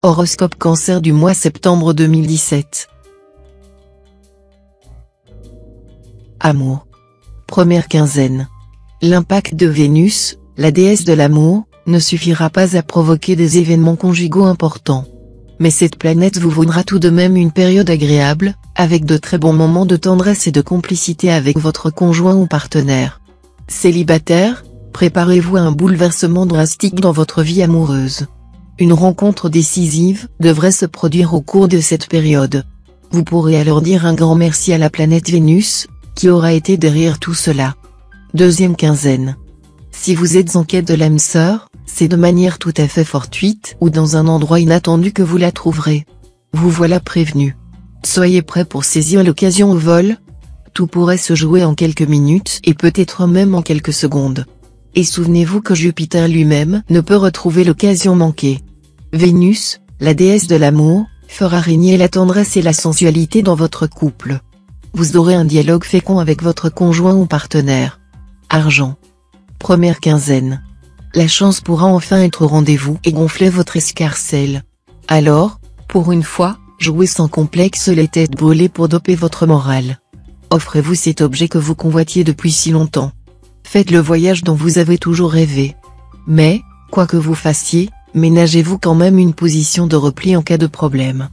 Horoscope Cancer du mois septembre 2017. Amour. Première quinzaine. L'impact de Vénus, la déesse de l'amour, ne suffira pas à provoquer des événements conjugaux importants. Mais cette planète vous vaudra tout de même une période agréable, avec de très bons moments de tendresse et de complicité avec votre conjoint ou partenaire. Célibataire, préparez-vous à un bouleversement drastique dans votre vie amoureuse. Une rencontre décisive devrait se produire au cours de cette période. Vous pourrez alors dire un grand merci à la planète Vénus, qui aura été derrière tout cela. Deuxième quinzaine. Si vous êtes en quête de l'âme sœur, c'est de manière tout à fait fortuite ou dans un endroit inattendu que vous la trouverez. Vous voilà prévenu. Soyez prêt pour saisir l'occasion au vol. Tout pourrait se jouer en quelques minutes et peut-être même en quelques secondes. Et souvenez-vous que Jupiter lui-même ne peut retrouver l'occasion manquée. Vénus, la déesse de l'amour, fera régner la tendresse et la sensualité dans votre couple. Vous aurez un dialogue fécond avec votre conjoint ou partenaire. Argent. Première quinzaine. La chance pourra enfin être au rendez-vous et gonfler votre escarcelle. Alors, pour une fois, jouez sans complexe les têtes brûlées pour doper votre morale. Offrez-vous cet objet que vous convoitiez depuis si longtemps. Faites le voyage dont vous avez toujours rêvé. Mais, quoi que vous fassiez, ménagez-vous quand même une position de repli en cas de problème.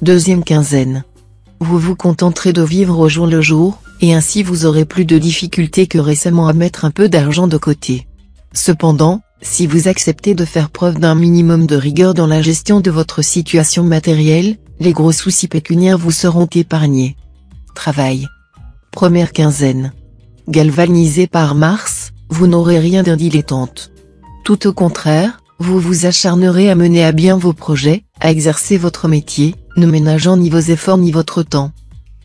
Deuxième quinzaine. Vous vous contenterez de vivre au jour le jour, et ainsi vous aurez plus de difficultés que récemment à mettre un peu d'argent de côté. Cependant, si vous acceptez de faire preuve d'un minimum de rigueur dans la gestion de votre situation matérielle, les gros soucis pécuniaires vous seront épargnés. Travail. Première quinzaine. Galvanisé par Mars, vous n'aurez rien d'un dilettante. Tout au contraire, vous vous acharnerez à mener à bien vos projets, à exercer votre métier, ne ménageant ni vos efforts ni votre temps.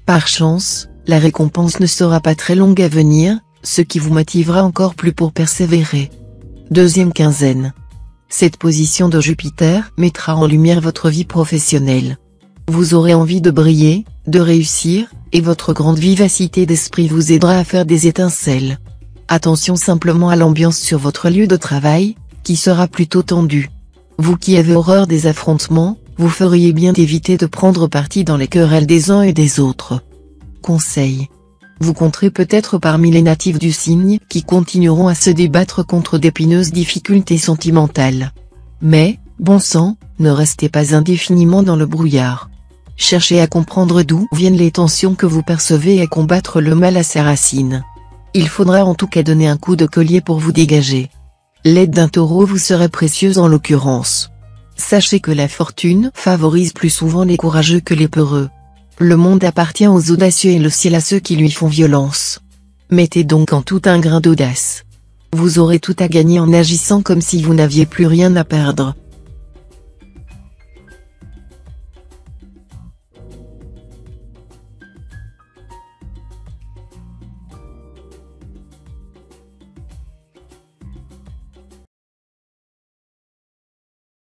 Par chance, la récompense ne sera pas très longue à venir, ce qui vous motivera encore plus pour persévérer. Deuxième quinzaine. Cette position de Jupiter mettra en lumière votre vie professionnelle. Vous aurez envie de briller, de réussir, et votre grande vivacité d'esprit vous aidera à faire des étincelles. Attention simplement à l'ambiance sur votre lieu de travail, qui sera plutôt tendue. Vous qui avez horreur des affrontements, vous feriez bien d'éviter de prendre parti dans les querelles des uns et des autres. Conseil. Vous compterez peut-être parmi les natifs du signe qui continueront à se débattre contre d'épineuses difficultés sentimentales. Mais, bon sang, ne restez pas indéfiniment dans le brouillard. Cherchez à comprendre d'où viennent les tensions que vous percevez et à combattre le mal à ses racines. Il faudra en tout cas donner un coup de collier pour vous dégager. L'aide d'un taureau vous serait précieuse en l'occurrence. Sachez que la fortune favorise plus souvent les courageux que les peureux. Le monde appartient aux audacieux et le ciel à ceux qui lui font violence. Mettez donc en tout un grain d'audace. Vous aurez tout à gagner en agissant comme si vous n'aviez plus rien à perdre.